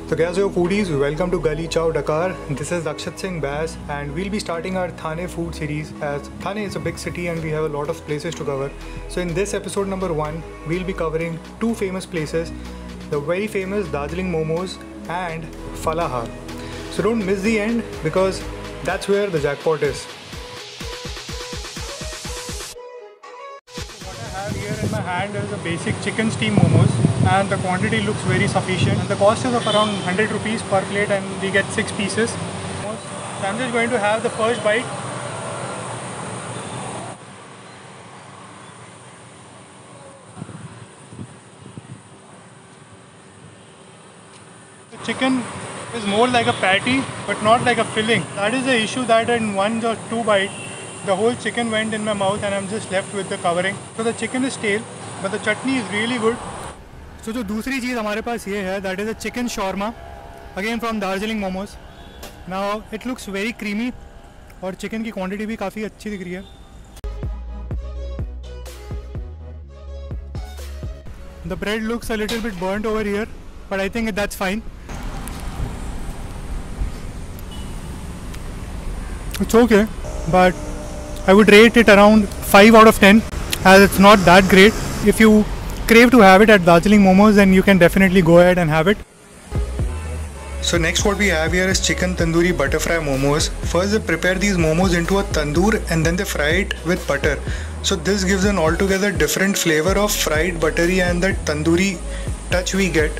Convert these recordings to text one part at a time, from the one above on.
So guys, yo foodies, welcome to Gali Chow Dakar. This is Akshat Singh Bass and we'll be starting our Thane food series, as Thane is a big city and we have a lot of places to cover. So in this episode number 1, we'll be covering 2 famous places, the very famous Darjeeling Momos and Falahar. So don't miss the end because that's where the jackpot is. What I have here in my hand is a basic chicken steam momos, and the quantity looks very sufficient, and the cost is of around 100 rupees per plate and we get 6 pieces. So I'm just going to have the first bite. The chicken is more like a patty but not like a filling. That is the issue, that in 1 or 2 bites the whole chicken went in my mouth and I'm just left with the covering. So the chicken is stale but the chutney is really good. So जो दूसरी चीज़ हमारे पास ये है, that is a chicken shawarma, again from Darjeeling Momos. Now it looks very creamy और chicken की quantity भी काफ़ी अच्छी दिख रही है. The bread looks a little bit burnt over here, but I think that's fine. It's okay, but I would rate it around 5 out of 10 as it's not that great. If you crave to have it at Darjeeling Momos, then you can definitely go ahead and have it. So next what we have here is chicken tandoori butter fry momos. First they prepare these momos into a tandoor and then they fry it with butter. So this gives an altogether different flavor of fried buttery and that tandoori touch we get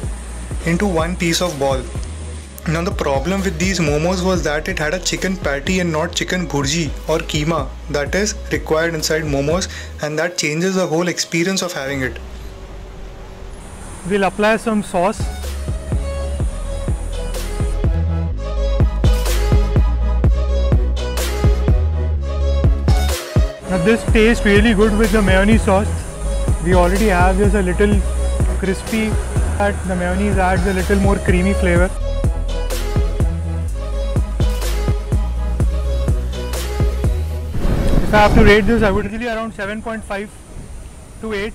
into one piece of ball. Now the problem with these momos was that it had a chicken patty and not chicken bhurji or keema that is required inside momos, and that changes the whole experience of having it. We'll apply some sauce. Now this tastes really good with the mayonnaise sauce. We already have this a little crispy, but the mayonnaise adds a little more creamy flavor. If I have to rate this, I would really around 7.5 to 8.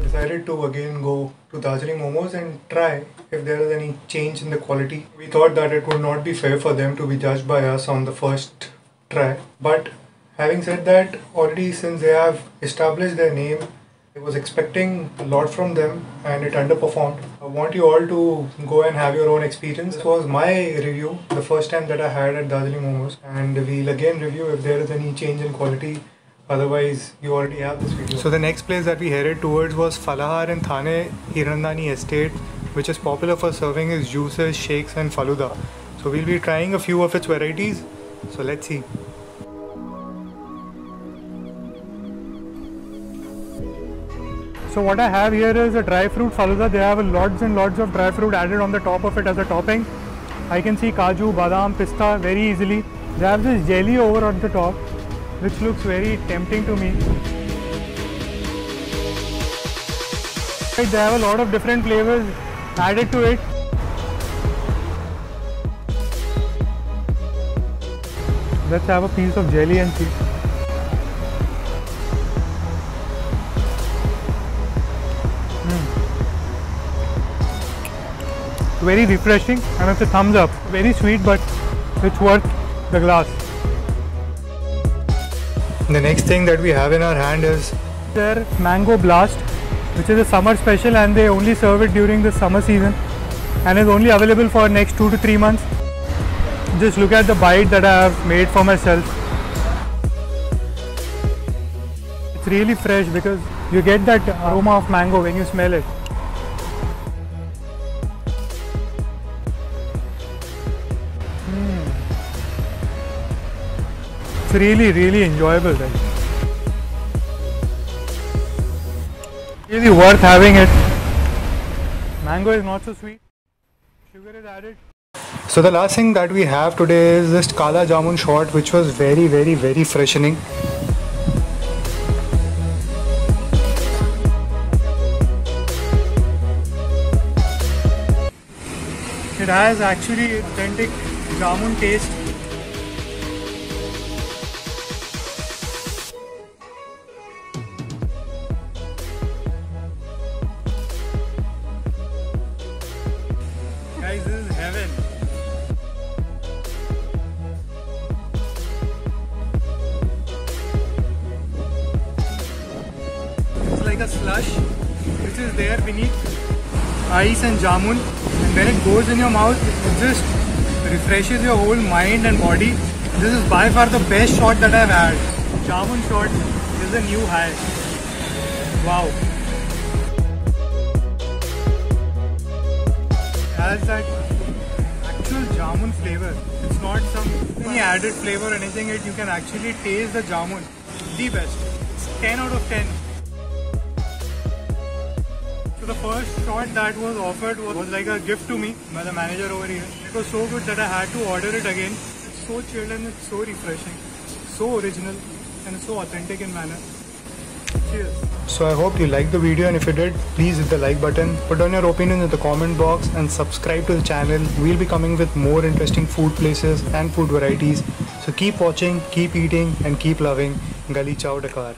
Decided to again go to Darjeeling Momos and try if there is any change in the quality. We thought that it would not be fair for them to be judged by us on the first try. But having said that, already since they have established their name, I was expecting a lot from them and it underperformed. I want you all to go and have your own experience. This was my review, the first time that I had at Darjeeling Momos, and we'll again review if there is any change in quality. Otherwise, you already have this video. So the next place that we headed towards was Falahar in Thane Hirandani Estate, which is popular for serving its juices, shakes and faluda. So we'll be trying a few of its varieties. So let's see. So what I have here is a dry fruit faluda. They have lots and lots of dry fruit added on the top of it as a topping. I can see kaju, badam, pista very easily. They have this jelly over on the top, which looks very tempting to me. They have a lot of different flavors added to it. Let's have a piece of jelly and see. Very refreshing and it's a thumbs up. Very sweet, but it's worth the glass. The next thing that we have in our hand is their Mango Blast, which is a summer special and they only serve it during the summer season and is only available for next 2 to 3 months. Just look at the bite that I have made for myself. It's really fresh because you get that aroma of mango when you smell it. It's really enjoyable, right? Really worth having it. Mango is not so sweet. Sugar is added. So the last thing that we have today is this Kala Jamun shot, which was very freshening. It has actually authentic jamun taste. like a slush which is there beneath ice and jamun, and when it goes in your mouth, it just refreshes your whole mind and body. This is by far the best shot that I've had. Jamun shot is a new high. Wow. It has that actual jamun flavor. It's not any added flavor or anything. You can actually taste the jamun. The best. It's 10 out of 10. So the first shot that was offered was like a gift to me by the manager over here. It was so good that I had to order it again. It's so chilled and it's so refreshing, so original and so authentic in manner. Cheers. So I hope you liked the video, and if you did, please hit the like button, put down your opinion in the comment box and subscribe to the channel. We'll be coming with more interesting food places and food varieties. So keep watching, keep eating and keep loving. Gali Chao Dakar.